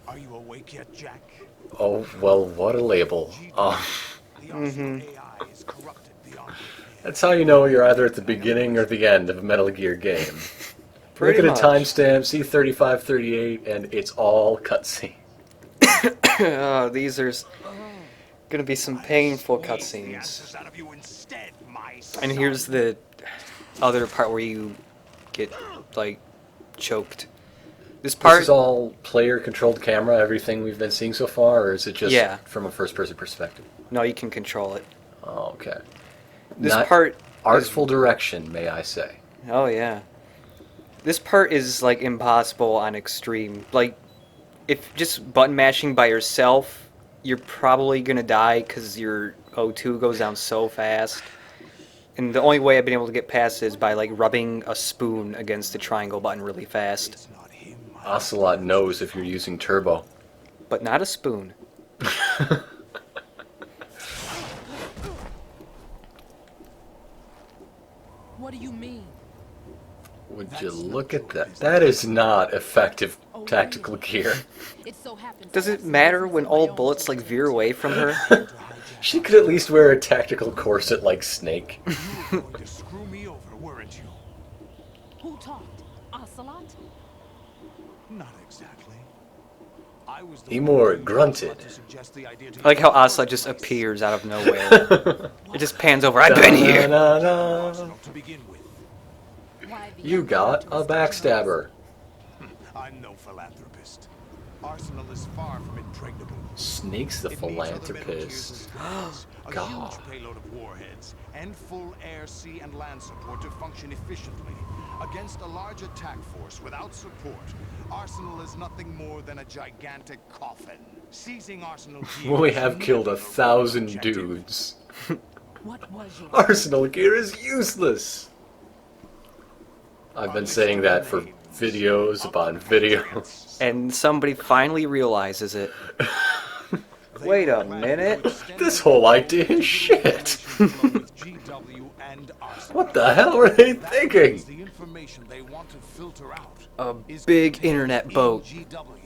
Are you awake yet, Jack? Oh, well, what a label. The Arsenal AI is corrupted beyond repair. That's how you know you're either at the beginning or the end of a Metal Gear game. Look Pretty at a much. timestamp, see 3538, and it's all cutscene. These are gonna be some I'll painful squeeze the cutscenes. answers out of you instead, my And son. here's the other part where you get, like, choked. This This part, is all player-controlled camera, everything we've been seeing so far, or is it just Yeah. from a first-person perspective? no, you can control it. Oh, okay. This Not part, artful direction, may I say. oh yeah. This part is, like, impossible on extreme. Like, if just button mashing by yourself, you're probably gonna die because your O2 goes down so fast. And the only way I've been able to get past is by, like, rubbing a spoon against the triangle button really fast. It's not him, my Ocelot knows if you're using turbo. But not a spoon. What do you mean? Would you look at that? That is not effective tactical gear. It so happens Does I it have matter some when business of all my own bullets, to like, attend veer to. away from her? She could at least wear a tactical corset like Snake. You were going to screw me over, weren't you? Who talked? Ocelot? Not exactly. I was the Timur one who grunted. to suggest the idea to I like you how in the Ocelot first just place. appears out of nowhere. It just pans over. I've been here! Da-na-na-na. Arsenal to begin with. Why the You got a uncut backstabber. I'm no philanthropist. Arsenal is far from impregnable. Snake's the It needs other Metal Gears philanthropist. as friends, a God. huge payload of warheads, and full air, sea, and land support to function efficiently. Against a large attack force without support, Arsenal is nothing more than a gigantic coffin. Seizing Arsenal gear We is have killed never a 1,000 objective. dudes. What was your Arsenal gear is useless. I've been saying that for videos upon videos. And somebody finally realizes it. Wait a minute. This whole idea is shit. What the hell were they thinking? The information they want to filter out A is big contained internet in boat. GW,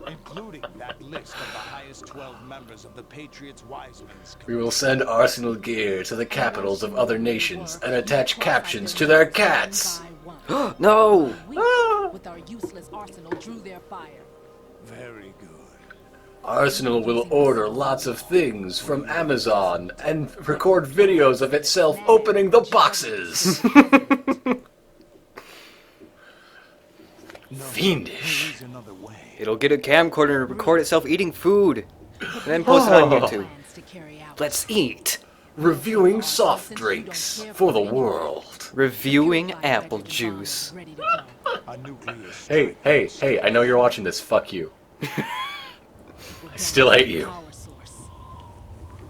including that list of the highest 12 members of the Patriots Wiseman's We will send Arsenal gear to the capitals of other nations and attach captions to their cats. No! We, with our useless arsenal, drew their fire. Very good. Arsenal will order lots of things from Amazon and record videos of itself opening the boxes. Fiendish. There's another way. It'll get a camcorder and record itself eating food. And then post it on YouTube. Plans to carry out. Let's eat. Reviewing soft drinks for the world. Reviewing apple juice. Ready to go. A nuclear Hey, hey, hey, I know you're watching this. Fuck you. I still hate you. Power source.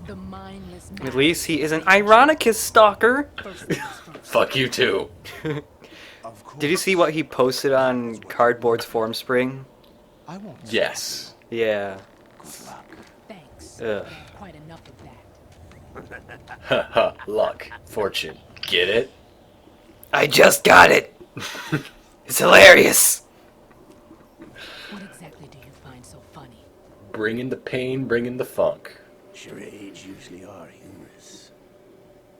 The mindless At least he is an Ironicus stalker. first things first. Fuck you too. Of course. Did you see what he posted on Cardboard's Form Spring? I won't. Yes. Yeah. Good luck. Thanks. Ugh. Quite enough of that. Haha, luck, fortune. Get it? I just got it. It's hilarious. What exactly do you find so funny? Bringing the pain, bringing the funk. Charades usually are humorous.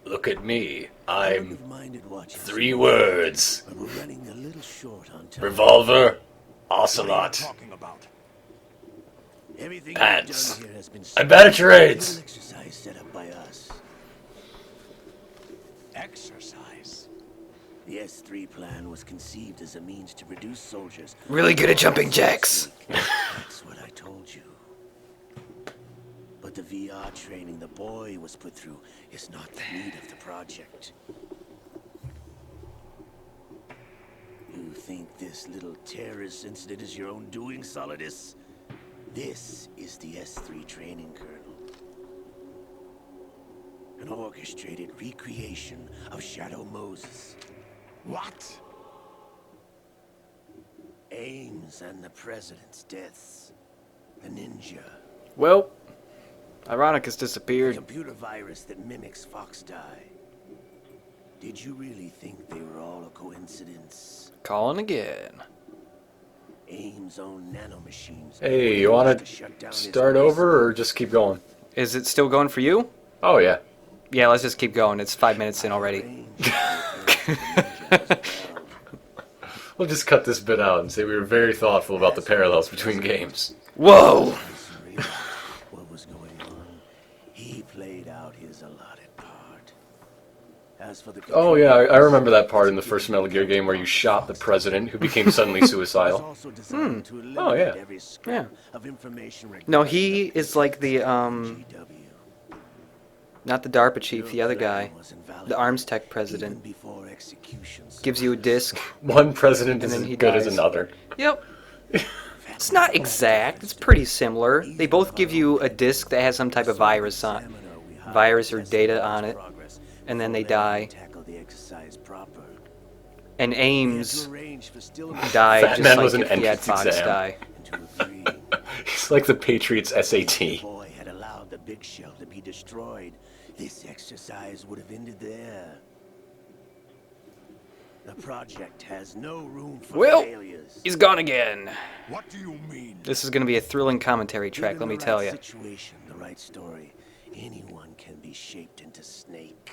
Look at me. I I'm wouldn't have minded watching 3 some, words. but we're running a little short on time. Revolver, What are you ocelot. talking about? Everything Pants. we've done here has been I'm bad at charades. little exercise set up by us. Exercise. The S3 plan was conceived as a means to reduce soldiers. Really good at jumping jacks. That's what I told you. But the VR training the boy was put through is not the need of the project. You think this little terrorist incident is your own doing, Solidus? This is the S3 training kernel. An orchestrated recreation of Shadow Moses. What? Ames and the president's deaths. The ninja. Well, Ironicus The disappeared. computer virus that mimics Fox Die. Did you really think they were all a coincidence? Calling again. AIM's own nanomachines. Hey, you want to shut down his start over or just keep going? Is it still going for you? Oh, yeah. Yeah, let's just keep going. It's 5 minutes in already. We'll just cut this bit out and say we were very thoughtful about the parallels between games. Whoa! What was going on? He played out his allotted part. As for the Oh, yeah, I remember that part in the first Metal Gear game where you shot the president who became suddenly suicidal. Oh yeah. Yeah. No, he is like the, not the DARPA chief, the other guy. The arms tech president. Gives you a disc. One president And is then as he good as dies. another. Yep. It's not exact. It's pretty similar. They both give you a disc that has some type of virus or data on it, and then they die. And Ames died Fat just Man like was an if he had entrance Fox exam. die. He's like the Patriots SAT. Boy had allowed the big shell to be destroyed. This exercise would have ended there. The project has no room for Well, failures. he's gone again. What do you mean? This is going to be a thrilling commentary track, let me tell you. Situation, the right story. Anyone can be shaped into Snake.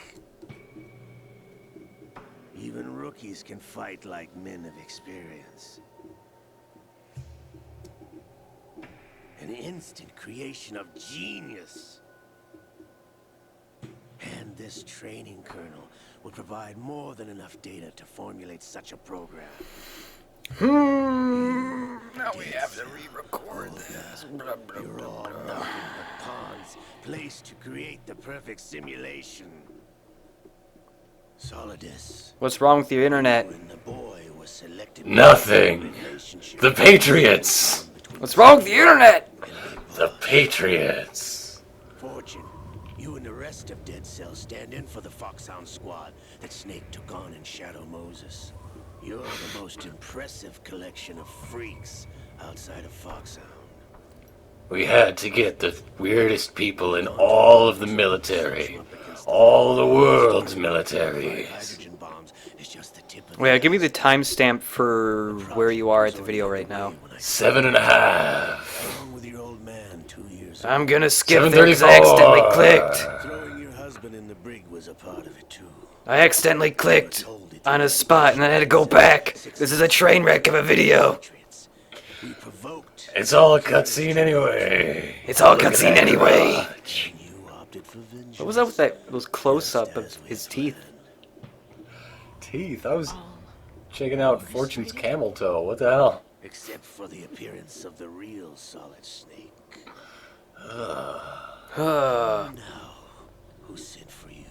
Even rookies can fight like men of experience. An instant creation of genius. And this training kernel would provide more than enough data to formulate such a program. Now we have to re-record this. You're all nothing but pawns placed to create the perfect simulation. Solidus. What's wrong with your internet? When the boy was selected Nothing. The Patriots. What's wrong with the internet? The Patriots. Fortune, you and the rest of Dead Cell stand in for the Foxhound squad that Snake took on in Shadow Moses. You're the most impressive collection of freaks outside of Foxhound. We had to get the weirdest people in all of the military. All the world's militaries. Hydrogen bombs is just the tip of the Wait, give me the timestamp for where you are at the video right now. 7.5. Along with your old man 2 years I'm gonna skip there because 7:34. I accidentally clicked. Throwing your husband in the brig was a part of it too. I accidentally clicked on a spot and I had to go back. This is a train wreck of a video. Patriots. We provoked It's all a cutscene anyway. It's all Look at cutscene that anyway. garage. and you opted for vengeance. What was up with that? Those close-up of his teeth. Teeth. I was checking out Fortune's camel toe. What the hell? Except for the appearance of the real Solid Snake. Uh, Now, who sent for you?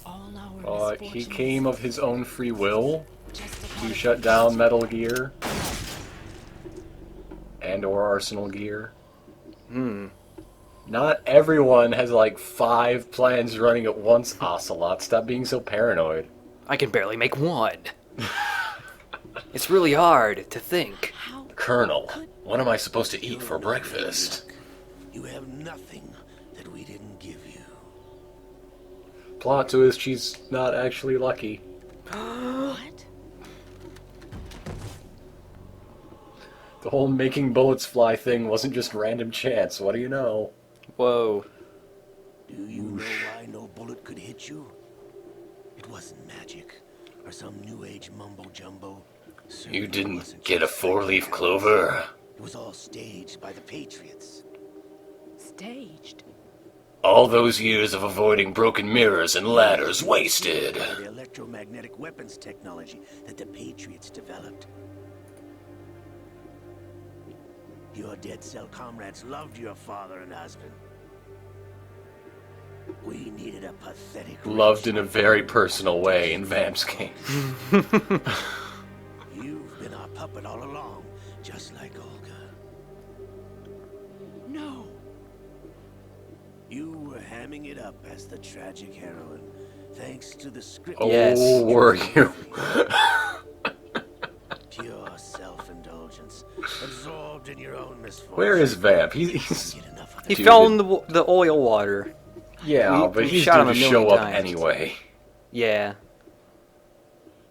All our He misfortunes came of his own free will justify to shut down Metal Gear and or Arsenal Gear. Not everyone has like 5 plans running at once, Ocelot. Stop being so paranoid. I can barely make one. It's really hard to think. how Colonel, what am I supposed to eat for breakfast? You have nothing that we didn't give you. Plot twist, she's not actually lucky. what? The whole making bullets fly thing wasn't just random chance. What do you know? Whoa. Do you know why no bullet could hit you? It wasn't magic or some new age mumbo jumbo. You didn't get a 4-leaf clover? It was all staged by the Patriots. Staged. All those years of avoiding broken mirrors and ladders wasted. The electromagnetic weapons technology that the Patriots developed. Your Dead Cell comrades loved your father and husband. We needed a pathetic... Loved in a very personal way in Vamp's game. You've been our puppet all along, just like Olga. No. You were hamming it up as the tragic heroine, thanks to the script. Oh, Yes. were you? Pure self-indulgence, absorbed in your own misfortune. Where is Vamp? He's Get enough of He it. fell in the oil water. yeah, We- but we he's shot due him to a show million up times. anyway. Yeah.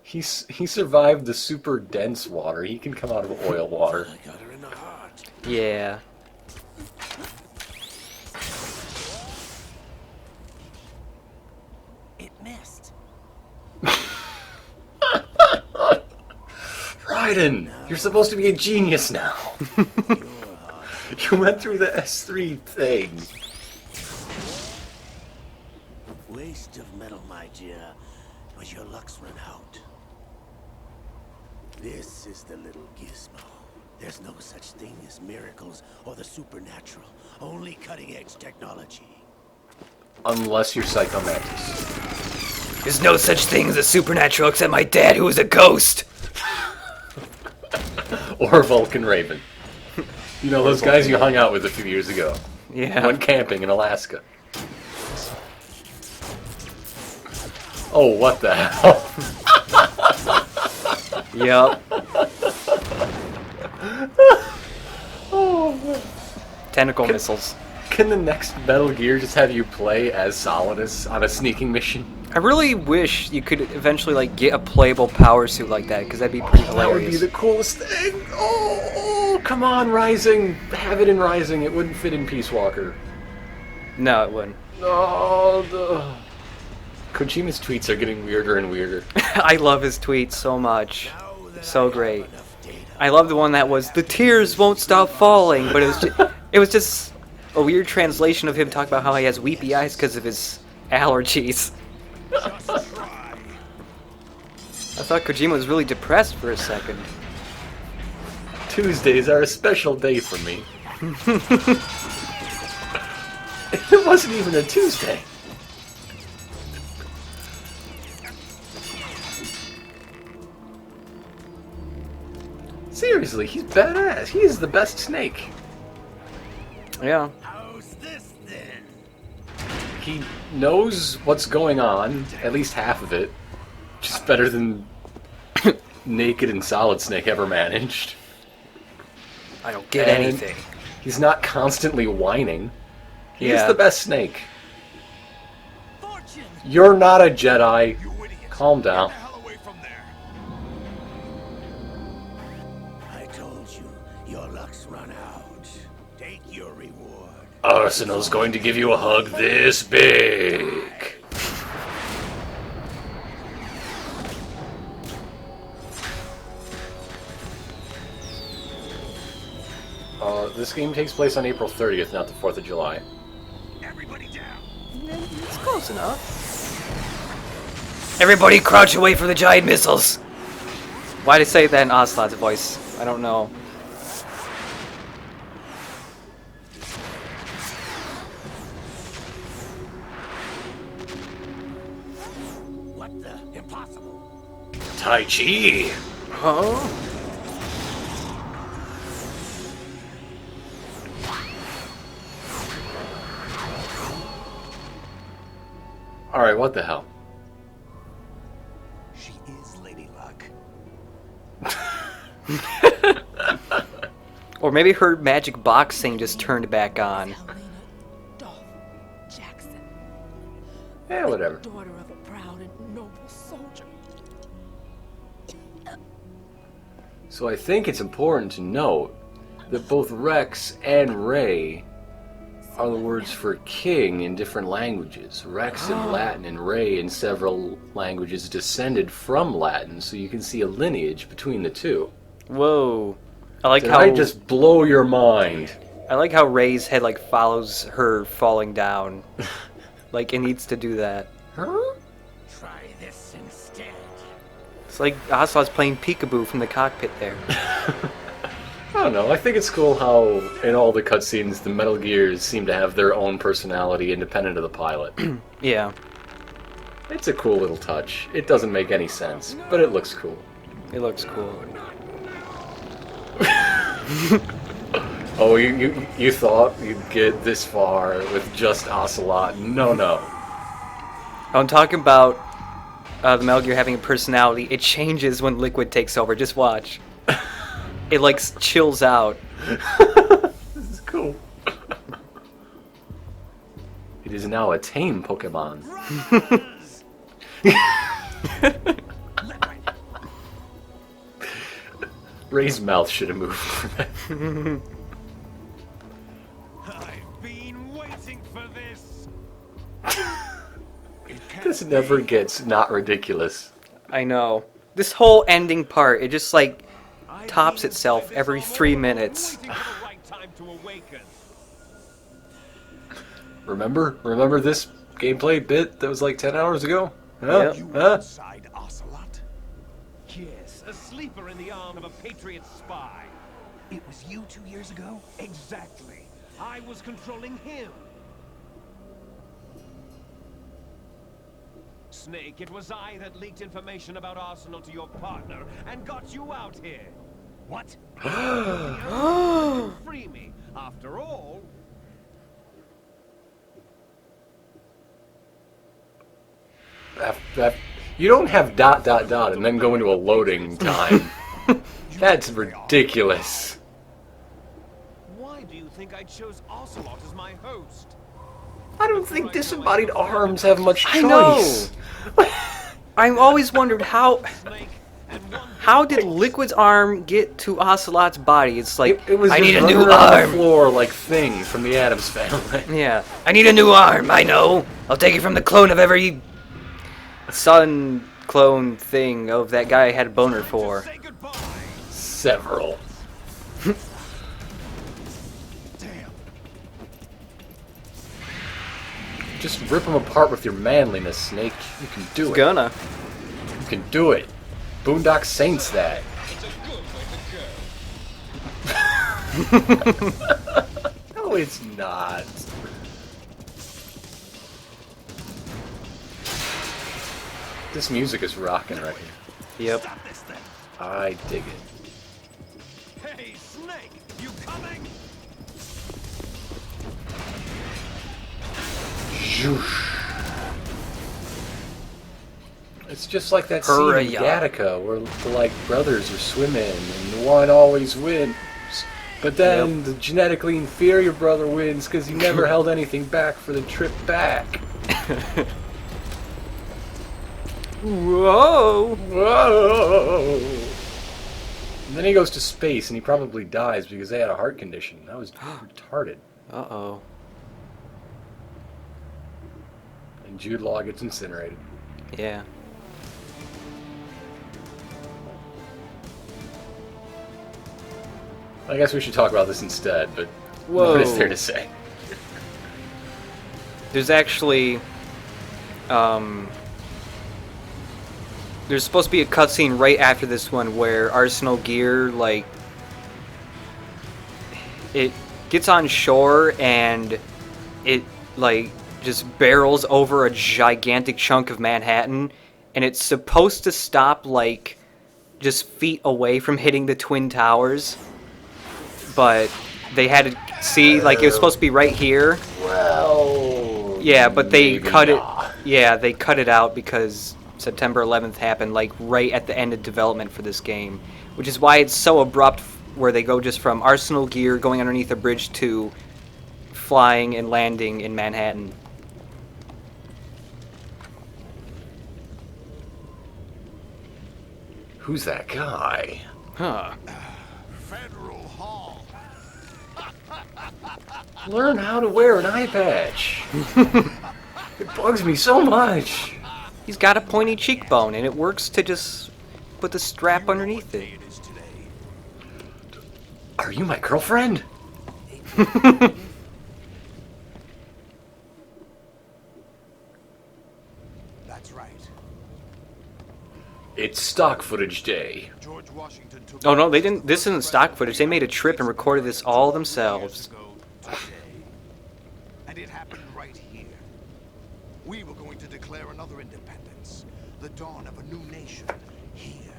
He survived the super dense water. He can come out of oil water. I got her in the heart. Yeah. It missed. Raiden, you're supposed to be a genius now. You went through the S3 thing. Waste of metal, my dear, but your luck's run out. This is the little gizmo. There's no such thing as miracles or the supernatural. Only cutting-edge technology. Unless you're Psycho Mantis. There's no such thing as a supernatural except my dad, who is a ghost. Or Vulcan Raven. You know, those guys you hung out with a few years ago. Yeah. Went camping in Alaska. Oh, what the hell? Yup. Oh, Tentacle missiles. can the next Metal Gear just have you play as Solidus on a sneaking mission? I really wish you could eventually like get a playable power suit like that, because that'd be pretty That would be hilarious. the coolest thing. Oh, come on, Rising. Have it in Rising. It wouldn't fit in Peace Walker. No, it wouldn't. No, Kojima's tweets are getting weirder and weirder. I love his tweets so much. So great. I love the one that was, the tears won't stop falling, but it was just a weird translation of him talking about how he has weepy eyes because of his allergies. I thought Kojima was really depressed for a second. Tuesdays are a special day for me. It wasn't even a Tuesday. Seriously, he's badass. He is the best Snake. Yeah. How's this then? He knows what's going on, at least half of it. Which is better than Naked and Solid Snake ever managed. I don't get And anything. He's not constantly whining. He is Yeah. the best Snake. Fortune! You're not a Jedi. You idiots. Calm Get down. the hell away from there. I told you, your luck's run out. Take your reward. Arsenal's going to give you a hug this big. This game takes place on April 30th, not the 4th of July. Everybody down. It's close enough. Everybody crouch away from the giant missiles! Why'd I say that in Ocelot's voice? I don't know. What the? Impossible. Tai Chi! Huh? Alright, what the hell? She is Lady Luck. Or maybe her magic box thing just turned back on. Helena Dolph Jackson, Yeah, whatever. daughter of a proud and noble soldier. So I think it's important to note that both Rex and Ray are the words for king in different languages. Rex in Latin and Ray in several languages descended from Latin, so you can see a lineage between the two. Whoa. I like Did how I just blow your mind? I like how Ray's head like follows her falling down. Like it needs to do that. Huh? Try this instead. It's like Ocelot's playing peekaboo from the cockpit there. I don't know. I think it's cool how in all the cutscenes the Metal Gears seem to have their own personality independent of the pilot. Yeah, It's a cool little touch. It doesn't make any sense, but it looks cool. it looks cool. Oh, you thought you'd get this far with just Ocelot? No. I'm talking about the Metal Gear having a personality. It changes when Liquid takes over. Just watch. It like chills out. This is cool. It is now a tame Pokemon. Ray's mouth should have moved for that. I've been waiting for this. This never gets not ridiculous. I know. This whole ending part, it just like tops itself every 3 minutes. Waiting for the right time to awaken. Remember this gameplay bit that was like 10 hours ago? Huh? Yep. You Huh? inside Ocelot? Yes, a sleeper in the arm of a Patriot spy. It was you 2 years ago? Exactly. I was controlling him. Snake, it was I that leaked information about Arsenal to your partner and got you out here. What? Free me. After all, You don't have ... and then go into a loading time. That's ridiculous. why do you think I chose Ocelot as my host? I don't think disembodied arms have much choice. I know. I've always wondered how Snake and one did Liquid's arm get to Ocelot's body? It's like It was I just need a running new around the arm. floor like Thing from the Addams Family. Yeah, I need a new arm. I know. I'll take it from the clone of every son clone thing of that guy I had a boner for. say goodbye. Several. Damn. Just rip them apart with your manliness, Snake. You can do it. Gonna. You can do it. Boondock Saints that. No, it's not. This music is rocking right here. Yep. Stop this thing. I dig it. Hey, Snake, you coming? Zhoosh. It's just like that scene in Hurrah. Gattaca where the like brothers are swimming and the one always wins. But then the genetically inferior brother wins because he never held anything back for the trip back. Whoa. Whoa! And then he goes to space and he probably dies because they had a heart condition. That was retarded. Uh-oh. And Jude Law gets incinerated. Yeah. I guess we should talk about this instead, but Whoa. what is there to say? There's actually, there's supposed to be a cutscene right after this one where Arsenal Gear, like, it gets on shore and it, like, just barrels over a gigantic chunk of Manhattan, and it's supposed to stop, like, just feet away from hitting the Twin Towers, but they had to see, like, it was supposed to be right here. Well... Yeah, but they maybe cut not. it. Yeah, they cut it out because September 11th happened, like, right at the end of development for this game, which is why it's so abrupt, where they go just from Arsenal Gear going underneath a bridge to flying and landing in Manhattan. Who's that guy? Huh. Federal Hall. Learn how to wear an eye patch. It bugs me so much. He's got a pointy cheekbone, and it works to just put the strap underneath it. It is today. Are you my girlfriend? That's right. It's stock footage day. George Washington took Oh no, they didn't. This isn't stock footage. They made a trip and recorded this all themselves. years ago today. And it happened right here. We were going to declare another independence. The dawn of a new nation. Here.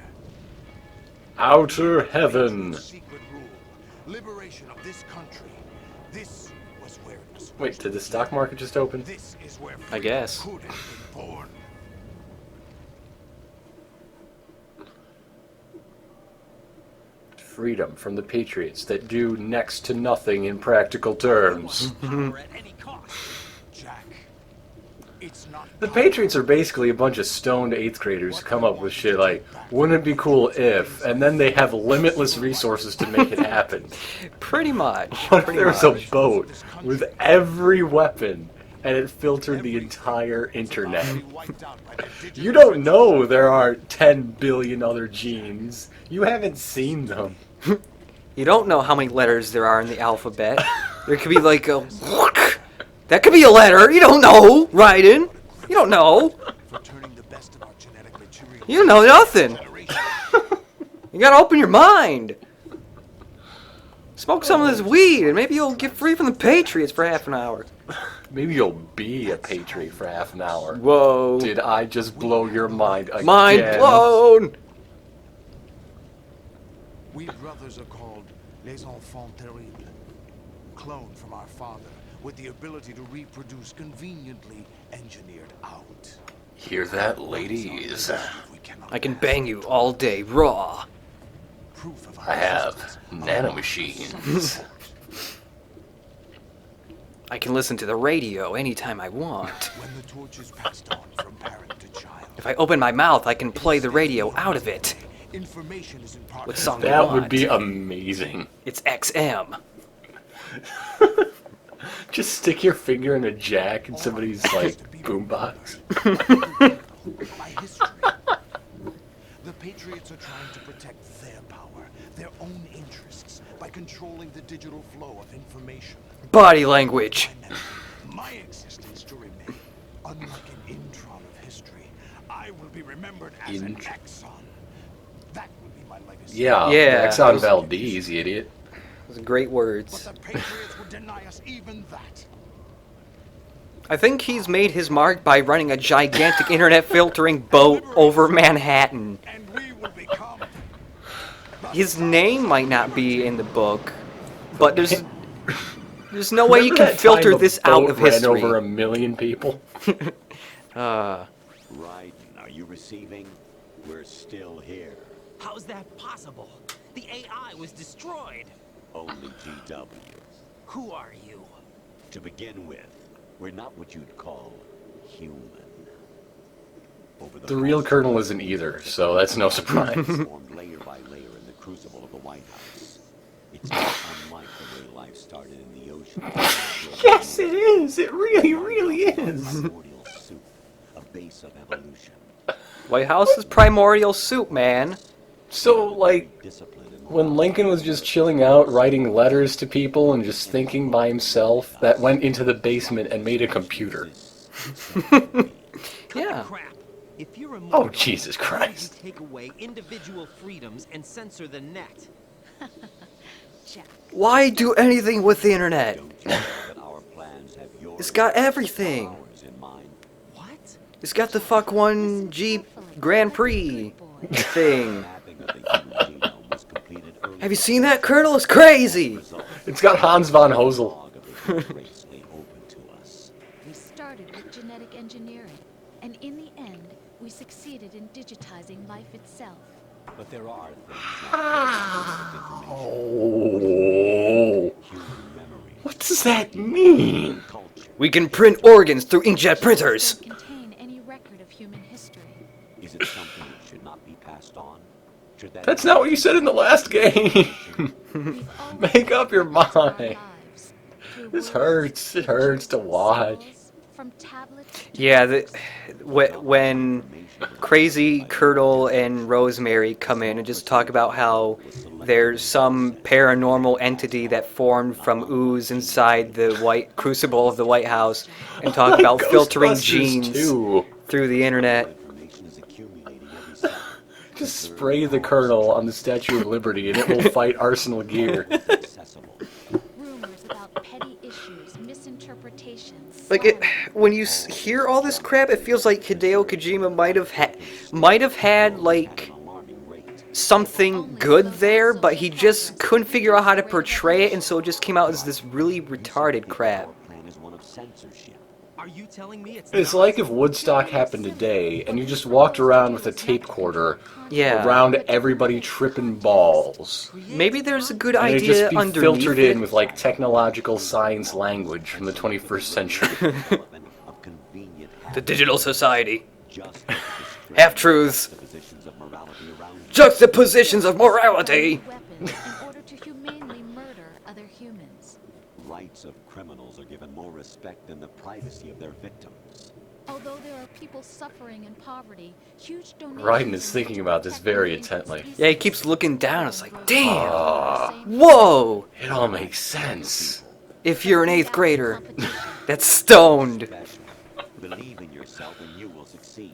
Outer heaven. Secret rule. Liberation of this country. This was where it was. Wait, did the stock market just open? This is where I guess. freedom could have been born. Freedom from the Patriots that do next to nothing in practical terms. Power at any cost. Jack. It's not The Patriots are basically a bunch of stoned 8th graders who come up with shit like, wouldn't it be cool if, and then they have limitless resources to make it happen. Pretty much. What if Pretty there was much. a boat with every weapon and it filtered the entire internet? You don't know there are 10 billion other genes. You haven't seen them. You don't know how many letters there are in the alphabet. There could be like a... That could be a letter. You don't know, Raiden. You don't know. for turning the best of our genetic material. You know nothing. You gotta open your mind. Smoke some of this weed, and maybe you'll get free from the Patriots for half an hour. Maybe you'll be a Patriot for half an hour. Whoa. Did I just blow your mind again? Mind blown! We brothers are called les enfants terribles, cloned from our father, with the ability to reproduce conveniently engineered out. Hear that, ladies? We cannot I can bang you all day raw. proof of our I have existence. nanomachines. I can listen to the radio anytime I want. When the torch is passed on from parent to child, If I open my mouth, I can play the radio out of it. information is imparted. What song you That want? would be amazing. It's XM. Just stick your finger in a jack in somebody's, like, boombox. By history. The Patriots are trying to protect their power, their own interests, by controlling the digital flow of information. Body language. My existence to remain, unlike an intron of history, I will be remembered as an exon. That will be my legacy. Yeah, Yeah. Exxon Valdez, you idiot. Those are great But words. the Patriots would deny us even that. I think he's made his mark by running a gigantic internet filtering boat over Manhattan. And we will become. His name might not be in the book, but there's no way you Remember can that filter time a this out boat of ran history. over 1 million people? Uh, Raiden, are you receiving? We're still here. How's that possible? The AI was destroyed. Only GW. Who are you? To begin with, we're not what you'd call human. Over The real past Colonel isn't either, so that's no surprise. formed layer by layer in the crucible of the White House. It's not unlike the way life started in the ocean. Yes, it is! It really is! Primordial soup, a base of evolution. White House is primordial soup, man. So, like, Discipline and when Lincoln was just chilling out, writing letters to people and just thinking by himself, that went into the basement and made a computer. Yeah. Crap. If you're a Oh, Jesus Christ. you take away individual freedoms and censor the net. Why do anything with the internet? don't you know that our plans have your It's got everything. powers in mind? What? It's got the fuck one Jeep Grand Prix thing. Mapping of the human genome was completed earlier. Have you seen that, Colonel? It's crazy. It's got Hans von Hosel. Log of the human race lay open to us. We started with genetic engineering, and in the end, we succeeded in digitizing life itself. But there are things like Oh. human memory, What does that mean? culture. We can print organs through inkjet printers. Don't contain any record of human history. Is it something that should not be passed on? Should that That's not what you said in the last game. We've always Make up your organized our mind. lives through This words, hurts. It hurts to watch. symbols, from tablets to Yeah, when Crazy Colonel and Rosemary come in and just talk about how there's some paranormal entity that formed from ooze inside the white crucible of the White House, and talk about filtering Ghostbusters genes too. through the internet. information is accumulating every second? Just spray the Colonel on the Statue of Liberty and it will fight Arsenal gear. Accessible. rumors about petty issues, misinterpretations. Like it, silence. when you hear all this crap, it feels like Hideo Kojima might have had like An alarming rate. something good there, but he just couldn't figure out how to portray it, and so it just came out as this really retarded crap. Our plan is one of censorship. Are you telling me It's like if Woodstock happened today and you just walked around with a tape recorder Yeah. around everybody tripping balls. Maybe there's a good And it'd idea just be underneath filtered it. in with like technological science language from the 21st century. Development of convenient The digital society. Just Half-truths. the positions of morality around you. Juxtapositions of morality. Weapons in order to humanely murder other humans. Rights of criminals are given more respect than the privacy of their victims. Although there are people suffering in poverty, huge donations... Raiden is thinking about this very intently. Yeah, he keeps looking down. It's like, damn. Ah, Whoa. it all makes sense. If you're an 8th grader that's stoned. Special. Believe in yourself and you will succeed.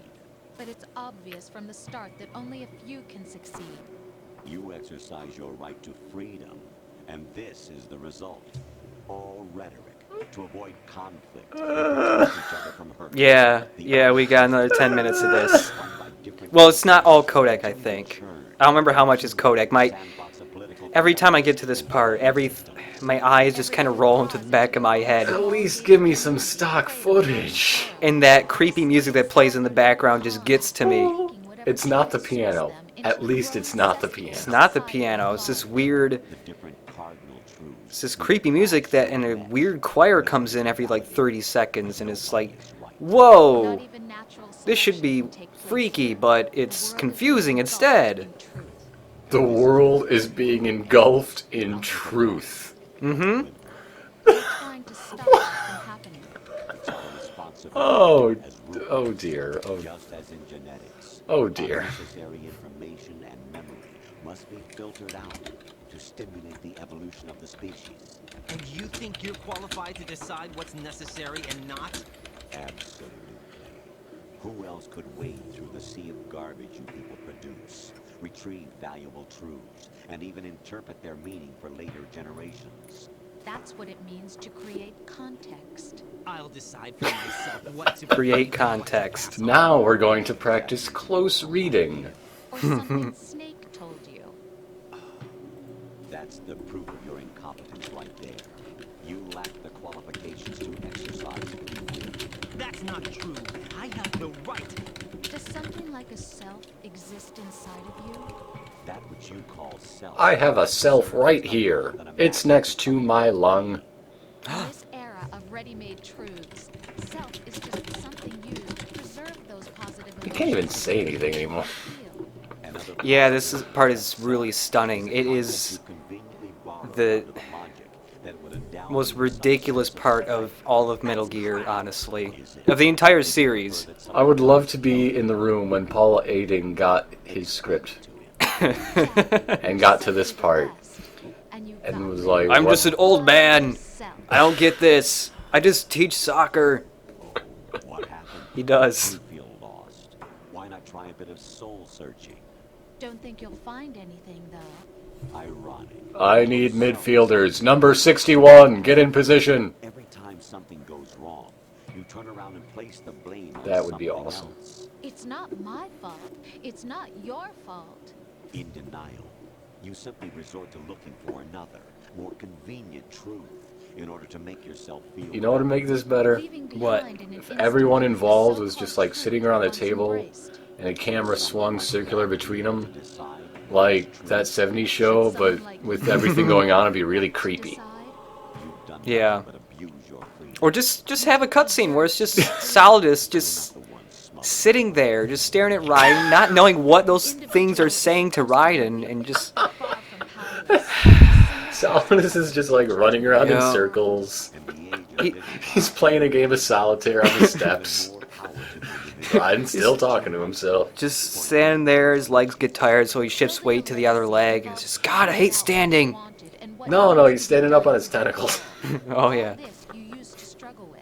But it's obvious from the start that only a few can succeed. You exercise your right to freedom, and this is the result. All rhetoric to avoid conflict and protect each other from hurt. Yeah, we got another 10 minutes of this. Well, it's not all codec, I think. I don't remember how much is codec. Every time I get to this part, my eyes just kind of roll into the back of my head. At least give me some stock footage. And that creepy music that plays in the background just gets to me. It's not the piano. At least it's not the piano. It's not the piano. It's this weird... The different cardinal truths. It's this creepy music that in a weird choir comes in every like 30 seconds and it's like, whoa, this should be freaky, but it's confusing instead. The world is being engulfed in truth. Mm-hmm. Oh, oh dear. Oh, Just as in genetics, oh dear. unnecessary information and memory must be filtered out to stimulate the evolution of the species. And you think you're qualified to decide what's necessary and not? Absolutely. Who else could wade through the sea of garbage you people produce, retrieve valuable truths, and even interpret their meaning for later generations? That's what it means to create context. I'll decide for myself what to Create context. Now we're going to practice close reading. Or something Snake told you. That's the proof of your incompetence right there. You lack the qualifications to exercise free will. That's not true. I have the right. Does something like a self exist inside of you? That which you call self. I have a self right here. It's next to my lung. In this era of ready-made truths, self is just something used to preserve those positive emotions. You can't even say anything anymore. Yeah, part is really stunning. It is the most ridiculous part of all of Metal Gear, honestly. Of the entire series. I would love to be in the room when Paul Aiding got his script and got to this part and was like, I'm what? just an old man. I don't get this. I just teach soccer. What happened? He does. You feel lost. Why not try a bit of soul searching? Don't think you'll find anything, though. Ironic. I need midfielders. Number 61, get in position. Every time something goes wrong, you turn around and place the blame on That would be something awesome. else. It's not my fault. It's not your fault. In denial, you simply resort to looking for another, more convenient truth in order to make yourself feel. You know what would make this better? Leaving What? behind an If instant everyone is involved so was just close like to sitting truth around a once table embraced. and a camera swung circular between them, decide like that 70s show, but with everything going on, it'd be really creepy. Decide. you've done Yeah. nothing but abuse your freedom. Or just have a cutscene where it's just Solidus just The one smug. sitting there, just staring at Raiden, not knowing what those things are saying to Raiden, and just... Far from powerless. Solidus is just like running around in Yeah. circles. In the age of He- digital He's playing a game of solitaire on the steps. more power to the individual. Raiden's still talking to himself. Just standing there, his legs get tired, so he shifts weight to the other leg, and it's just, God, I hate standing! No, he's standing up on his tentacles. Oh, yeah. This you used to struggle with.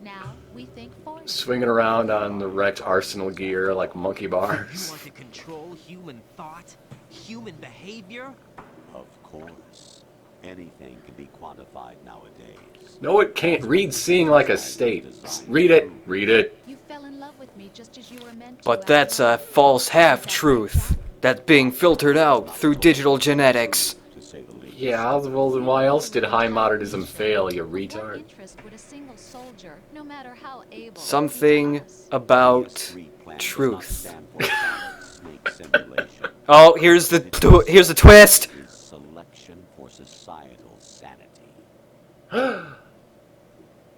Now we think for you. Swinging around on the wrecked arsenal gear like monkey You bars. want to control human thought? Human behavior? Of course. Anything can be quantified nowadays. No, it can't. Read seeing like a state. Read it. Read it. You fell in love with me just as you were meant to. But that's a false half-truth that's being filtered out through digital genetics. To say the least. Yeah, well then why else did high modernism fail, you What retard? interest would a single soldier, no matter how able, Something be to us? about Street plan does not truth. stand for solid snake simulation. Oh, here's the twist! It is selection for societal sanity.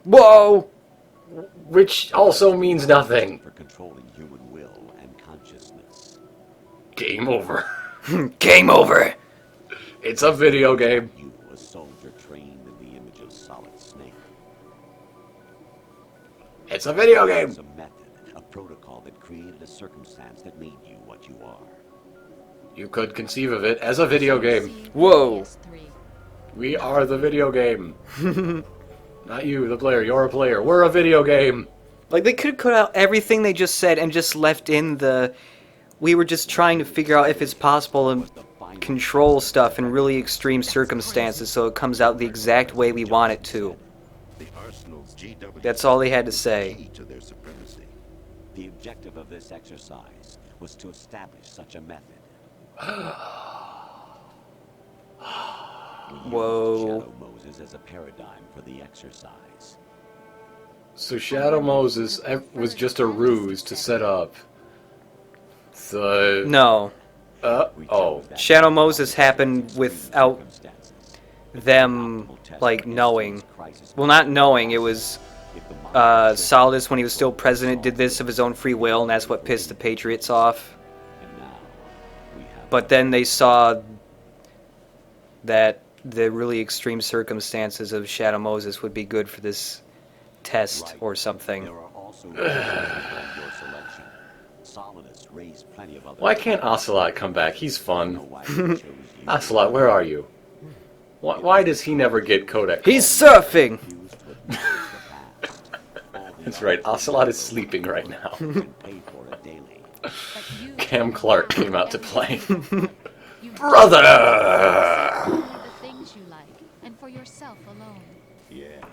Whoa! which also means nothing. For controlling human will and consciousness. Game over. Game over. It's a video game. You, a soldier trained in the image of Solid Snake. It's a video game. It's a method, a protocol that created a circumstance that made you what you are. You could conceive of it as a video game. Whoa. We are the video game. Not you, the player. You're a player. We're a video game. Like, they could have cut out everything they just said and just left in the... We were just trying to figure out if it's possible to control stuff in really extreme circumstances so it comes out the exact way we want it to. The Arsenal's GW That's all they had to say. key to their supremacy. The objective of this exercise was to establish such a method. Whoa. Shadow Moses as a paradigm for the exercise. So Shadow Moses was just a ruse to set up the... No. We Oh. chose that Shadow Moses happened without circumstances. them, like, knowing. Well, not knowing, it was... Solidus, when he was still president, did this of his own free will, and that's what pissed the Patriots off. And now we have But then they saw that the really extreme circumstances of Shadow Moses would be good for this test or something. There are also reasons behind your selection. Solidus raised plenty of other. Why can't Ocelot come back? He's I don't know fun. why he chose you. Ocelot, where are you? Why does he never get Kodak? He's surfing! Refused to acknowledge the past. All the That's right. Ocelot is sleeping right now. You can pay for it daily. Cam Clark came out to play. You Brother! only the things you like, and for yourself alone. Yes,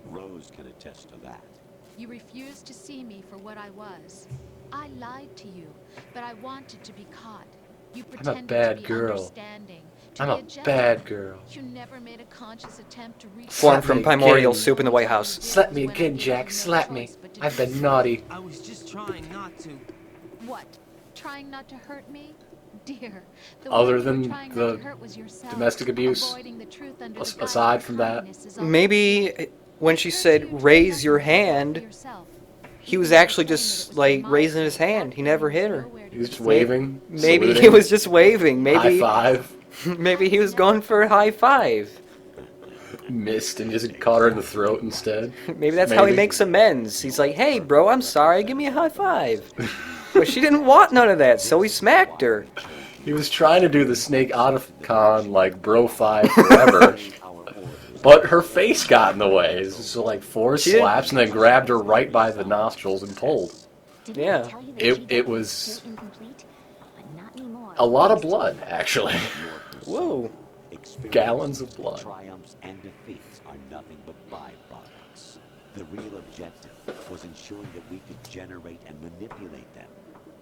Rose can attest to that. You refused to see me for what I was. I lied to you, but I wanted to be caught. You pretended bad to be girl. understanding, to I'm be a gentle. bad girl. You never made a conscious attempt to reach Formed Slap from me primordial again. soup in the White House. Slap me again, Jack. Slap me. I've been naughty. I was just trying not to. What? Trying not to hurt me? Dear, the Other one you were than trying not the to hurt was yourself. domestic abuse, Avoiding the truth under the guise aside of from that. kindness is all Maybe when she said, raise your hand, yourself. he was actually just, like, raising his hand. He never hit her. He was just waving. Maybe he saluting, was just waving. Maybe high five. maybe he was going for a high five. Missed and just caught her in the throat instead. Maybe that's how he Maybe. makes amends. He's like, hey, bro, I'm sorry. Give me a high five. But she didn't want none of that, so he smacked her. He was trying to do the Snake Otacon, like, bro five forever. But her face got in the way. It was just like four She didn't- slaps and then grabbed her right by the nostrils and pulled. Yeah. It was a lot of blood, actually. Whoa. Gallons of blood. Triumphs and defeats are nothing but byproducts. The real objective was ensuring that we could generate and manipulate them.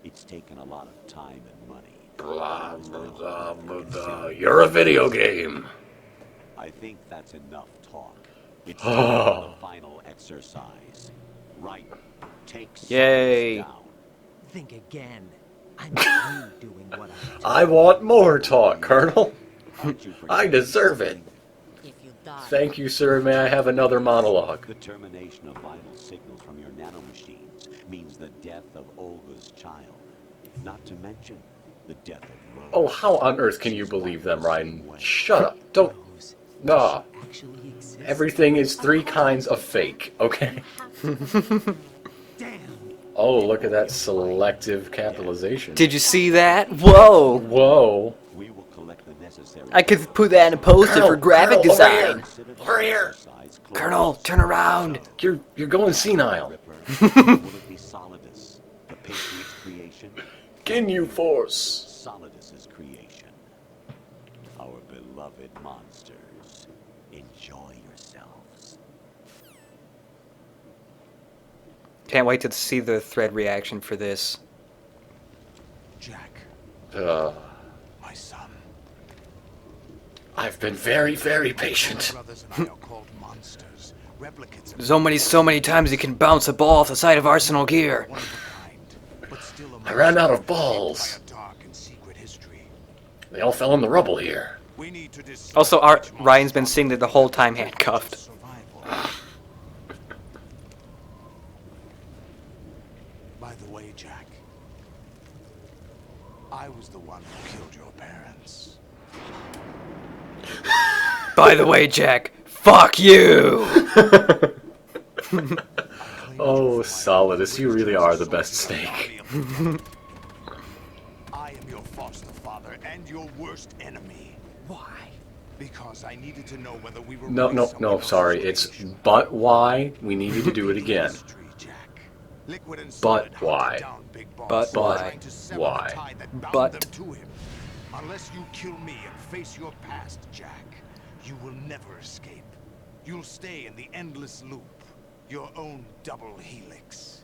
It's taken a lot of time and money. Blah, blah, blah, blah. You're a video game. I think that's enough talk. It's time for the final exercise. Right. Take Yay. Solidus down. Think again. I'm through doing what I want more talk, Colonel. Aren't you I deserve it. If you die. Thank you, sir. May I have another monologue? The termination of vital signals from your nanomachines means the death of Olga's child. Not to mention the death of Rose. Oh, how on earth can you believe them, Ryan? Shut up. Don't. Rose Nah. actually exists. Everything is three kinds of fake, okay? Damn. Oh, look at that selective capitalization. Did you see that? Whoa. Whoa. We will collect the necessary. I could put that in a poster for graphic Colonel, over design. here. Over here. Colonel, turn around. You're going senile. Will it be Solidus, the Patriot's creation? Ginyu Force. Solidus's creation. Our beloved monsters. Enjoy yourselves. Can't wait to see the thread reaction for this. Jack, my son. I've been very, very patient. My brothers and I are called monsters. Replicates of So many times you can bounce a ball off the side of Arsenal gear. one of a kind, but still a I ran out of monster balls. by a dark and secret history. They all fell in the rubble here. We need to decide Also, which Ryan's been monster singing it the whole time handcuffed. survival. I was the one who killed your parents. By the way, Jack, fuck you! Oh, Solidus, you really are the best Snake. I am your foster father and your worst enemy. Why? Because I needed to know whether we were No, really no, someone no, else's sorry. It's creation. but why we needed to do it again. Mystery, Jack. Liquid and But Solid why? hunted down Big Boss, But why? trying to sever Why? the tie that bound But- them to him. Unless you kill me and face your past, Jack, you will never escape. You'll stay in the endless loop, your own double helix.